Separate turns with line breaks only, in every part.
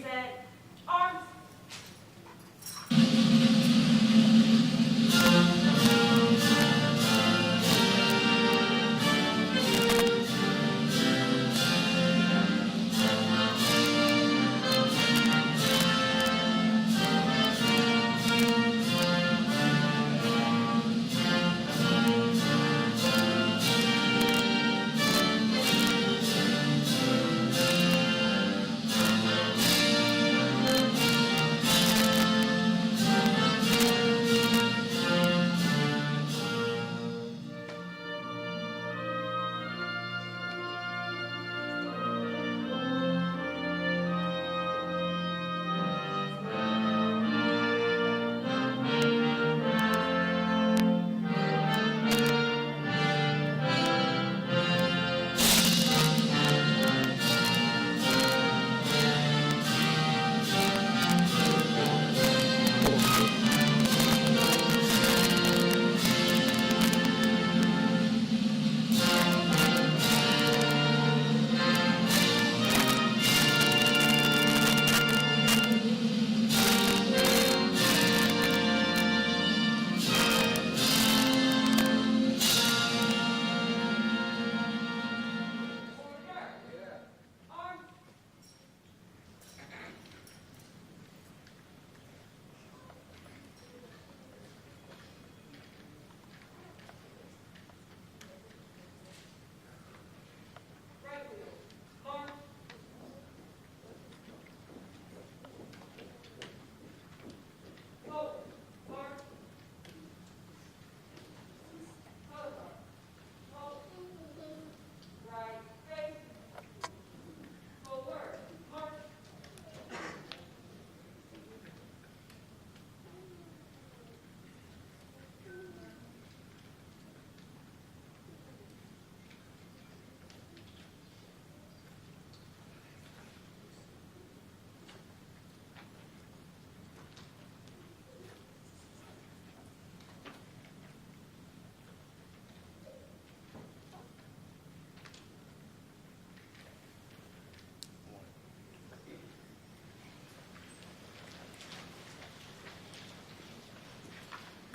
present arms.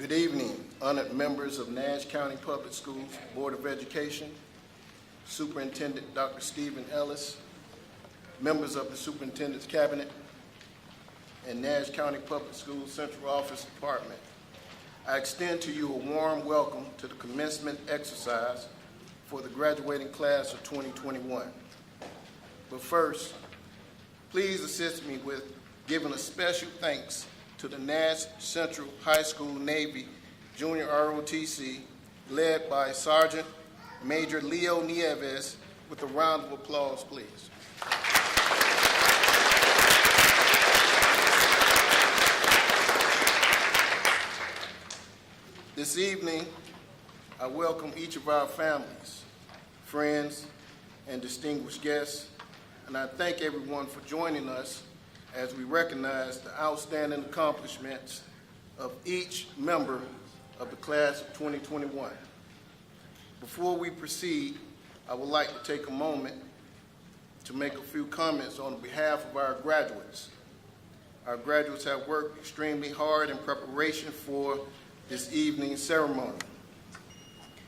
Good evening, honored members of Nash County Public Schools Board of Education, Superintendent Dr. Stephen Ellis, members of the Superintendent's Cabinet, and Nash County Public Schools Central Office Department. I extend to you a warm welcome to the commencement exercise for the graduating class of 2021. But first, please assist me with giving a special thanks to the Nash Central High School Navy Junior ROTC, led by Sergeant Major Leo Nieves, with a round of applause, please. This evening, I welcome each of our families, friends, and distinguished guests, and I thank everyone for joining us as we recognize the outstanding accomplishments of each member of the class of 2021. Before we proceed, I would like to take a moment to make a few comments on behalf of our graduates. Our graduates have worked extremely hard in preparation for this evening's ceremony.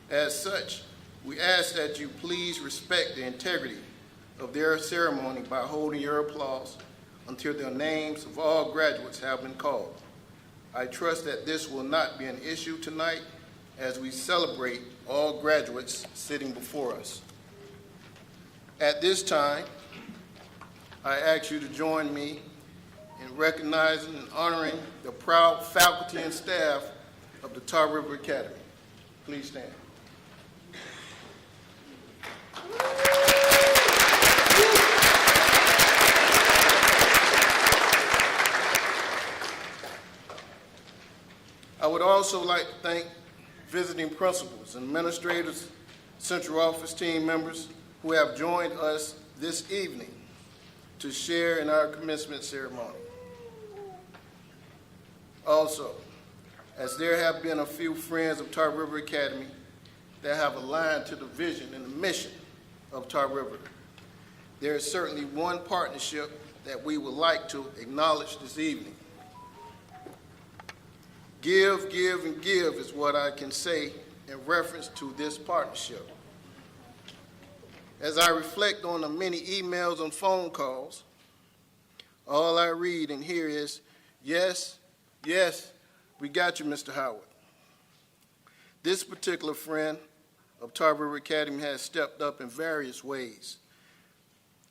As such, we ask that you please respect the integrity of their ceremony by holding your applause until the names of all graduates have been called. I trust that this will not be an issue tonight as we celebrate all graduates sitting before us. At this time, I ask you to join me in recognizing and honoring the proud faculty and staff of the Tar River Academy. Please stand. I would also like to thank visiting principals, administrators, central office team members who have joined us this evening to share in our commencement ceremony. Also, as there have been a few friends of Tar River Academy that have aligned to the vision and the mission of Tar River, there is certainly one partnership that we would like to acknowledge this evening. Give, give, and give is what I can say in reference to this partnership. As I reflect on the many emails and phone calls, all I read and hear is, yes, yes, we got you, Mr. Howard. This particular friend of Tar River Academy has stepped up in various ways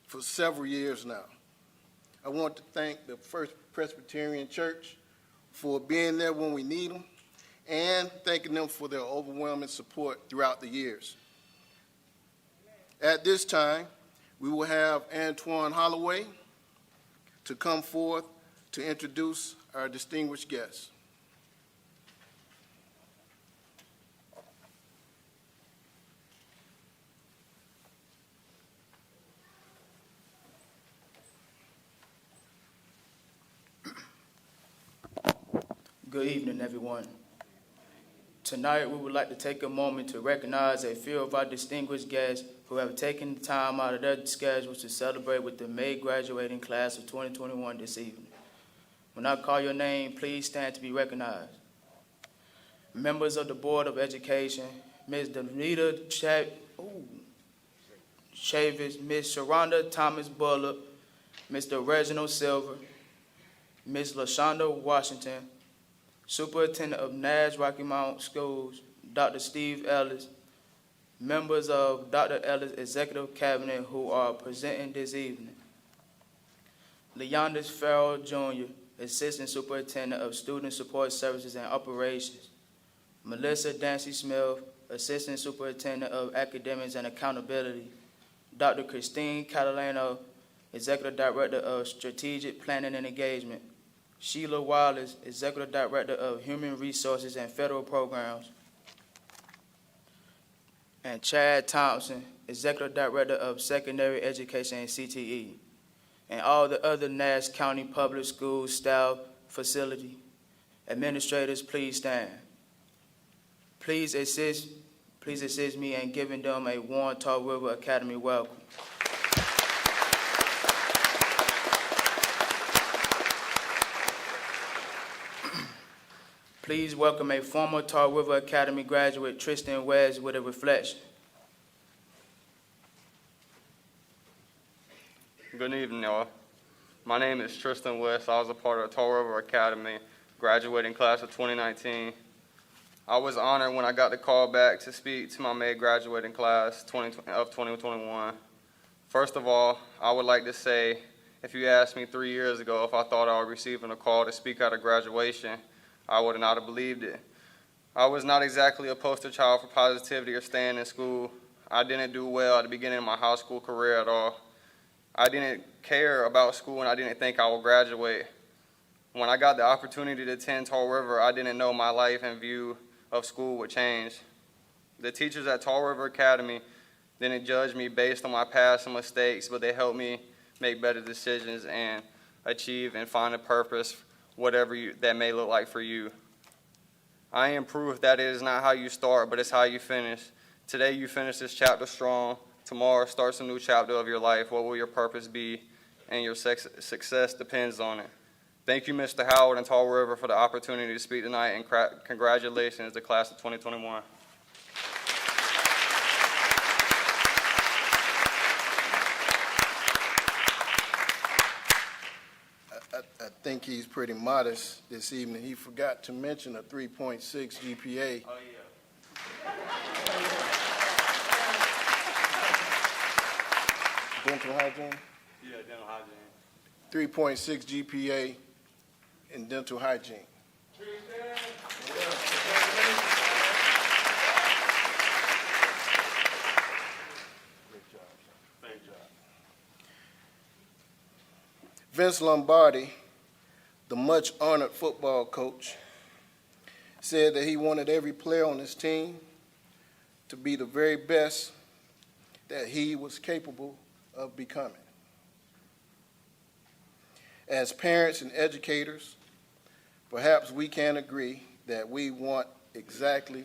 for several years now. I want to thank the First Presbyterian Church for being there when we need them and thanking them for their overwhelming support throughout the years. At this time, we will have Antoine Holloway to come forth to introduce our distinguished guests.
Good evening, everyone. Tonight, we would like to take a moment to recognize a few of our distinguished guests who have taken the time out of their schedules to celebrate with the May graduating class of 2021 this evening. When I call your name, please stand to be recognized. Members of the Board of Education, Ms. Danita Chavis, Ms. Sharonda Thomas Bullock, Mr. Reginald Silver, Ms. LaShonda Washington, Superintendent of Nash Rocky Mount Schools, Dr. Steve Ellis, members of Dr. Ellis' Executive Cabinet who are presenting this evening. Leondis Farrell, Jr., Assistant Superintendent of Student Support Services and Operations. Melissa Dancy Smith, Assistant Superintendent of Academics and Accountability. Dr. Christine Catalano, Executive Director of Strategic Planning and Engagement. Sheila Wallace, Executive Director of Human Resources and Federal Programs, and Chad Thompson, Executive Director of Secondary Education and CTE, and all the other Nash County Public Schools staff, facility, administrators, please stand. Please assist me in giving them a warm Tar River Academy welcome. Please welcome a former Tar River Academy graduate, Tristan West, with a reflection.
Good evening, y'all. My name is Tristan West. I was a part of Tar River Academy graduating class of 2019. I was honored when I got the call back to speak to my May graduating class of 2021. First of all, I would like to say, if you asked me 3 years ago if I thought I would receive a call to speak at a graduation, I would not have believed it. I was not exactly a poster child for positivity or staying in school. I didn't do well at the beginning of my high school career at all. I didn't care about school and I didn't think I would graduate. When I got the opportunity to attend Tar River, I didn't know my life and view of school would change. The teachers at Tar River Academy didn't judge me based on my past and mistakes, but they helped me make better decisions and achieve and find a purpose, whatever that may look like for you. I am proof that it is not how you start, but it's how you finish. Today you finish this chapter strong. Tomorrow starts a new chapter of your life. What will your purpose be? And your success depends on it. Thank you, Mr. Howard and Tar River, for the opportunity to speak tonight, and congratulations to the class of 2021.
I think he's pretty modest this evening. He forgot to mention a 3.6 GPA.
Oh, yeah.
Dental hygiene?
Yeah, dental hygiene.
3.6 GPA in dental hygiene.
Thank you.
Vince Lombardi, the much honored football coach, said that he wanted every player on his team to be the very best that he was capable of becoming. As parents and educators, perhaps we can agree that we want exactly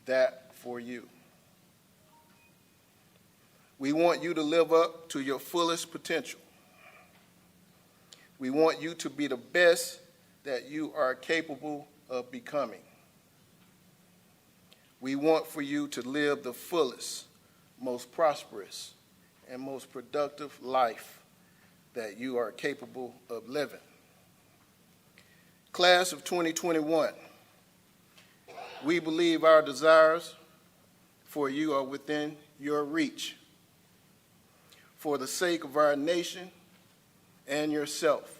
that for you. We want you to live up to your fullest potential. We want you to be the best that you are capable of becoming. We want for you to live the fullest, most prosperous, and most productive life that you are capable of living. Class of 2021, we believe our desires for you are within your reach. For the sake of our nation and yourself,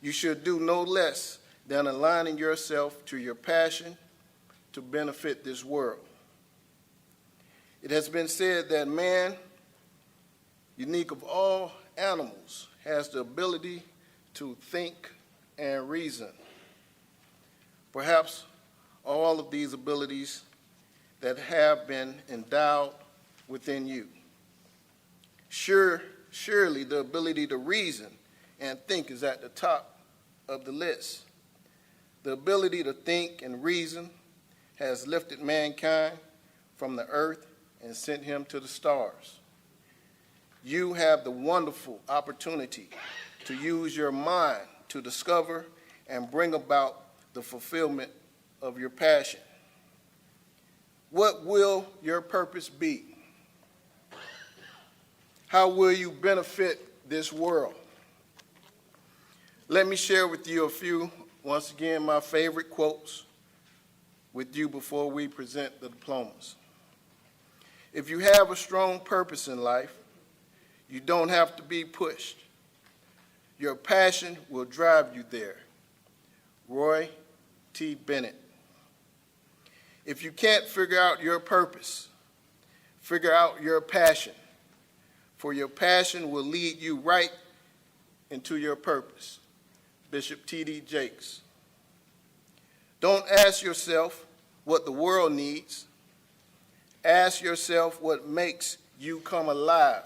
you should do no less than aligning yourself to your passion to benefit this world. It has been said that man, unique of all animals, has the ability to think and reason. Perhaps all of these abilities that have been endowed within you. Surely the ability to reason and think is at the top of the list. The ability to think and reason has lifted mankind from the earth and sent him to the stars. You have the wonderful opportunity to use your mind to discover and bring about the fulfillment of your passion. What will your purpose be? How will you benefit this world? Let me share with you a few, once again, my favorite quotes with you before we present the diplomas. If you have a strong purpose in life, you don't have to be pushed. Your passion will drive you there. Roy T. Bennett. If you can't figure out your purpose, figure out your passion, for your passion will lead you right into your purpose. Bishop T.D. Jakes. Don't ask yourself what the world needs. Ask yourself what makes you come alive.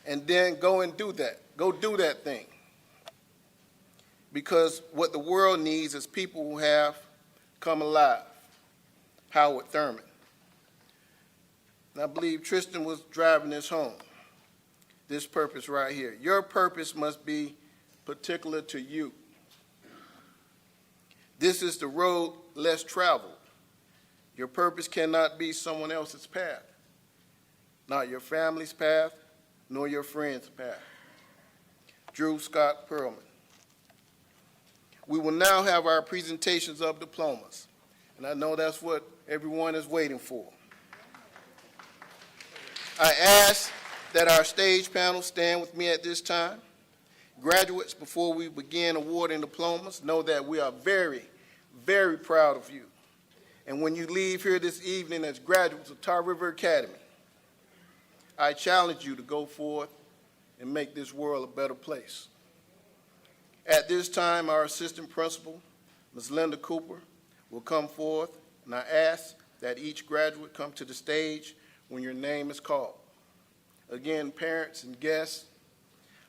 And then go and do that. Go do that thing. Because what the world needs is people who have come alive. Howard Thurman. And I believe Tristan was driving this home. This purpose right here. Your purpose must be particular to you. This is the road less traveled. Your purpose cannot be someone else's path. Not your family's path, nor your friend's path. Drew Scott Perlman. We will now have our presentations of diplomas. And I know that's what everyone is waiting for. I ask that our stage panel stand with me at this time. Graduates, before we begin awarding diplomas, know that we are very, very proud of you. And when you leave here this evening as graduates of Tar River Academy, I challenge you to go forth and make this world a better place. At this time, our assistant principal, Ms. Linda Cooper, will come forth, and I ask that each graduate come to the stage when your name is called. Again, parents and guests,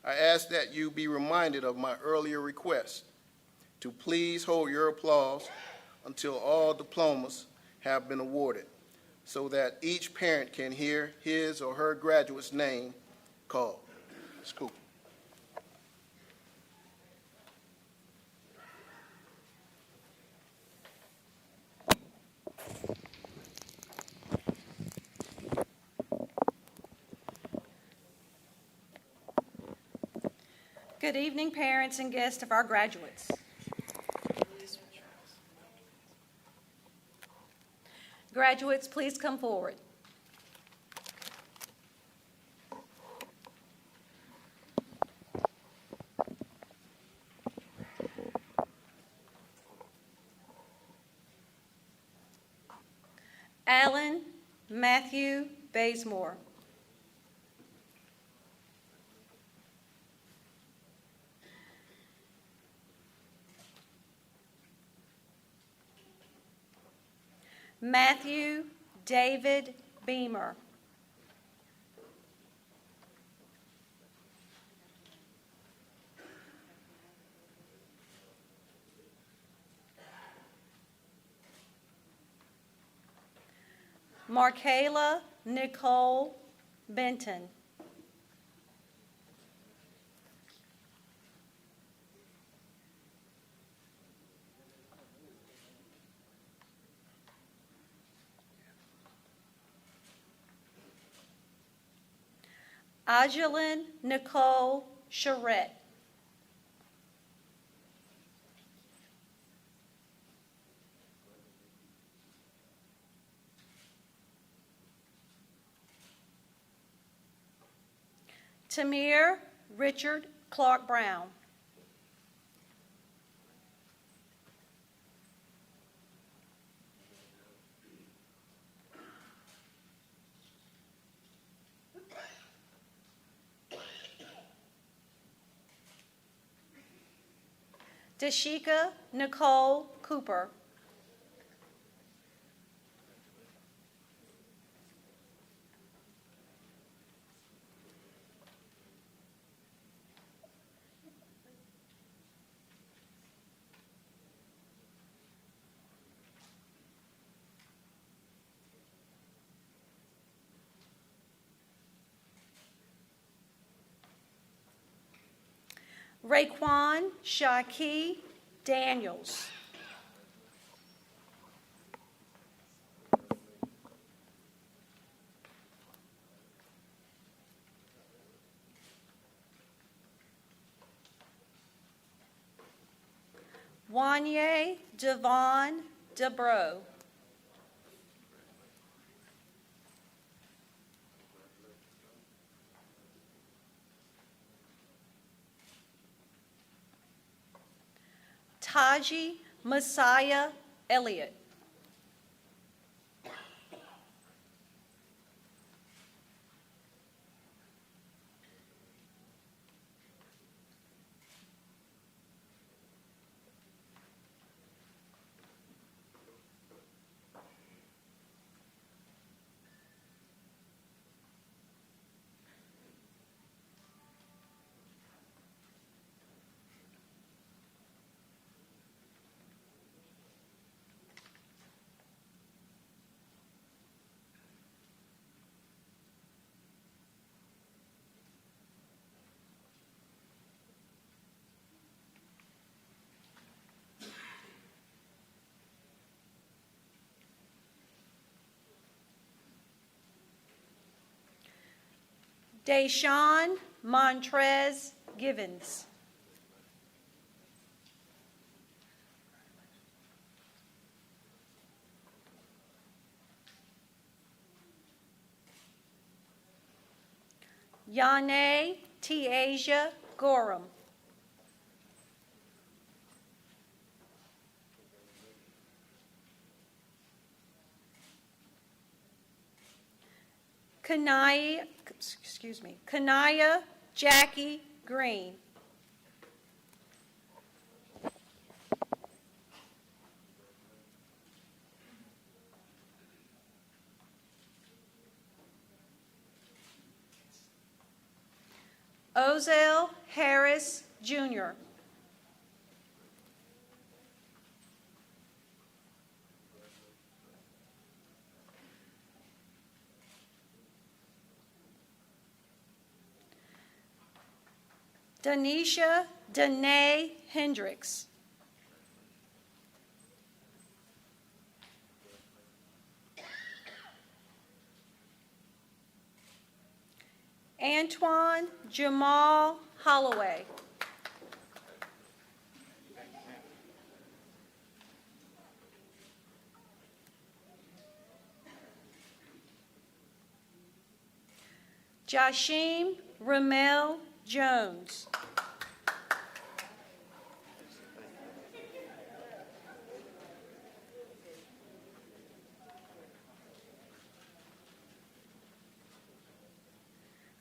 I ask that you be reminded of my earlier request to please hold your applause until all diplomas have been awarded, so that each parent can hear his or her graduate's name called. Ms. Cooper.
Good evening, parents and guests of our graduates. Graduates, please come forward. Alan Matthew Bazemore. Matthew David Beamer. Markayla Nicole Benton. Ajelyn Nicole Charette. Tamir Richard Clark Brown. Dashika Nicole Cooper. Raekwon Shaki Daniels. Wanye Devon Debro. Taji Messiah Elliott. Deshawn Montrez Givens. Yane Tiasia Gorham. Kanaya Jackie Green. Ozell Harris Jr. Danisha Danae Hendricks. Antoine Jamal Holloway. Jashim Ramel Jones.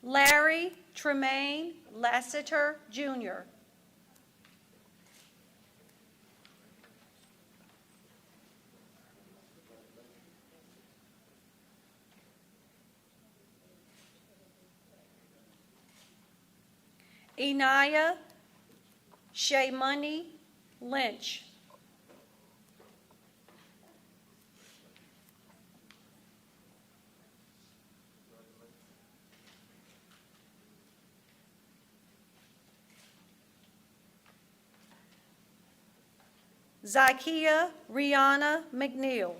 Larry Tremaine Lassiter Jr. Inaya Shaymani Lynch. Zykia Rihanna McNeil.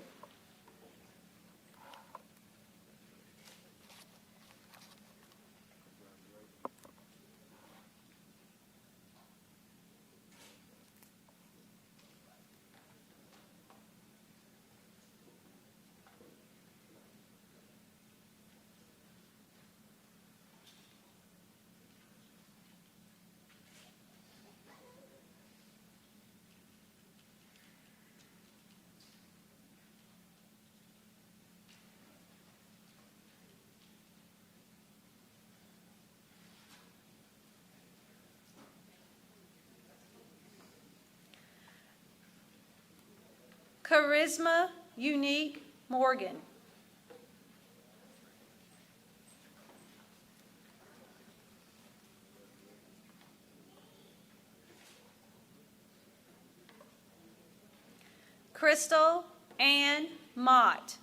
Charisma Unique Morgan. Crystal Ann Mott.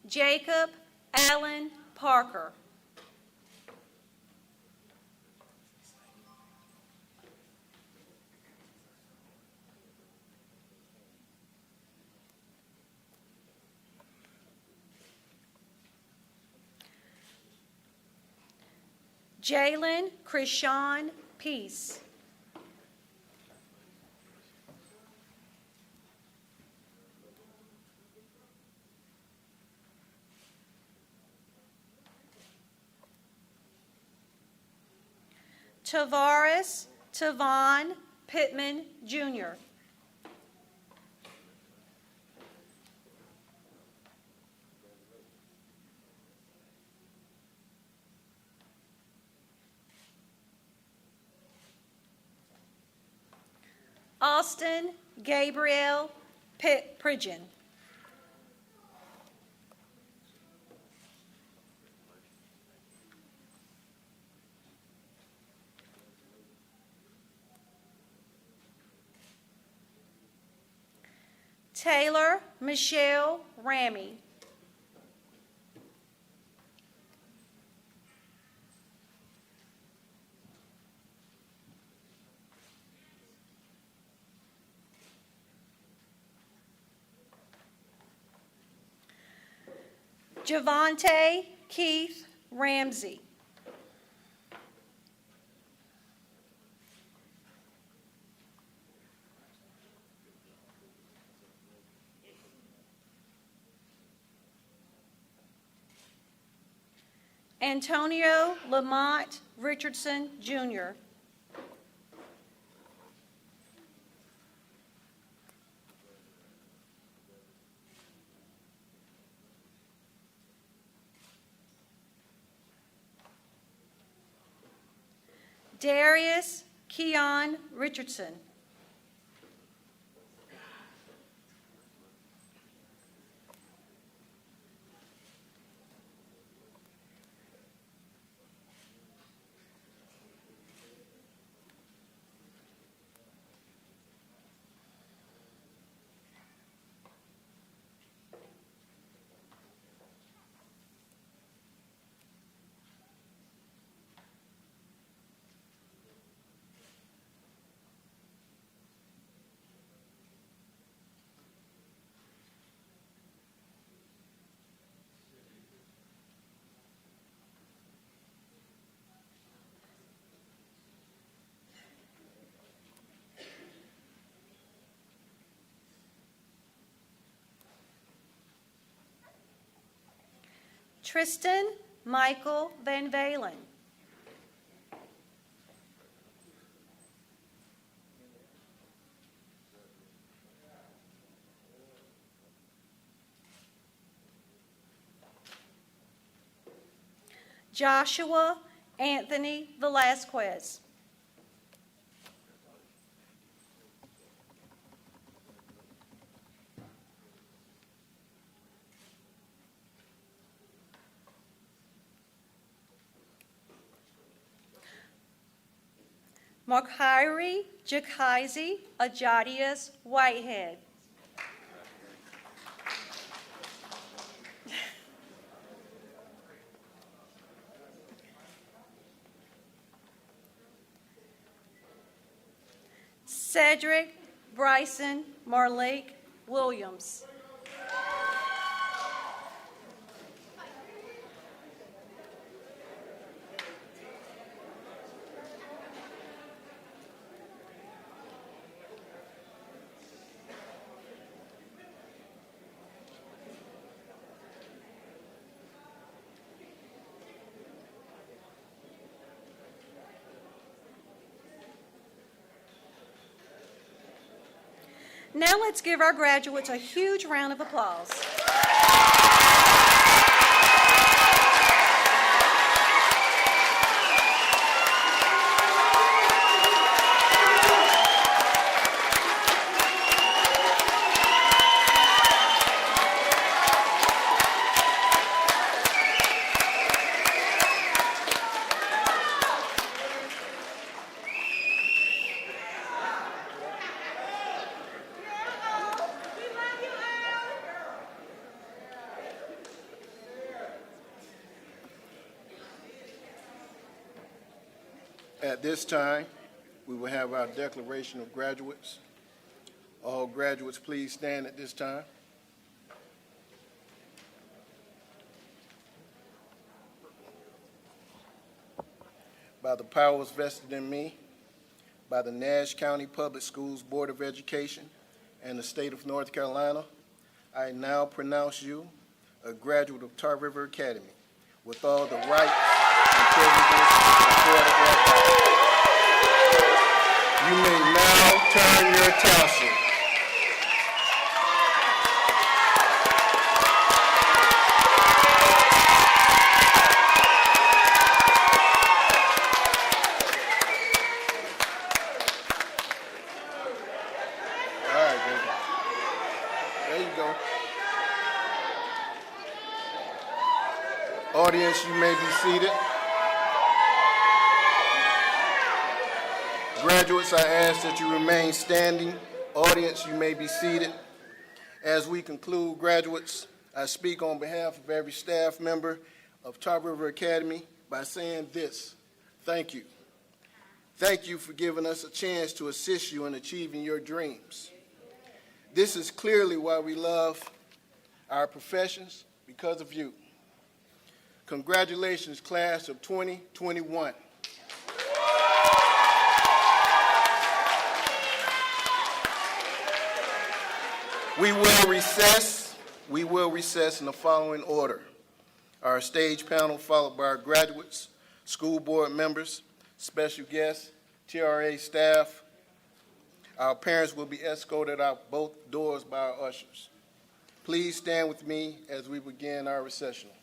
Jacob Allen Parker. Jalen Krishan Peace. Tavares Tavon Pittman, Jr. Austin Gabriel Pridgeon. Taylor Michelle Ramey. Javante Keith Ramsey. Antonio Lamont Richardson, Jr. Darius Keon Richardson. Tristan Michael Van Valen. Joshua Anthony Velasquez. Markiri Jakaisi Ajadius Whitehead. Cedric Bryson Marlake Williams. Now let's give our graduates a huge round of applause.
At this time, we will have our declaration of graduates. All graduates, please stand at this time. By the powers vested in me, by the Nash County Public Schools Board of Education and the state of North Carolina, I now pronounce you a graduate of Tar River Academy with all the rights and privileges afforded thereby. You may now turn your tassel. All right, baby. There you go. Audience, you may be seated. Graduates, I ask that you remain standing. Audience, you may be seated. As we conclude, graduates, I speak on behalf of every staff member of Tar River Academy by saying this: thank you. Thank you for giving us a chance to assist you in achieving your dreams. This is clearly why we love our professions, because of you. Congratulations, class of 2021. We will recess in the following order: our stage panel, followed by our graduates, school board members, special guests, TRA staff. Our parents will be escorted out both doors by our ushers. Please stand with me as we begin our recessional.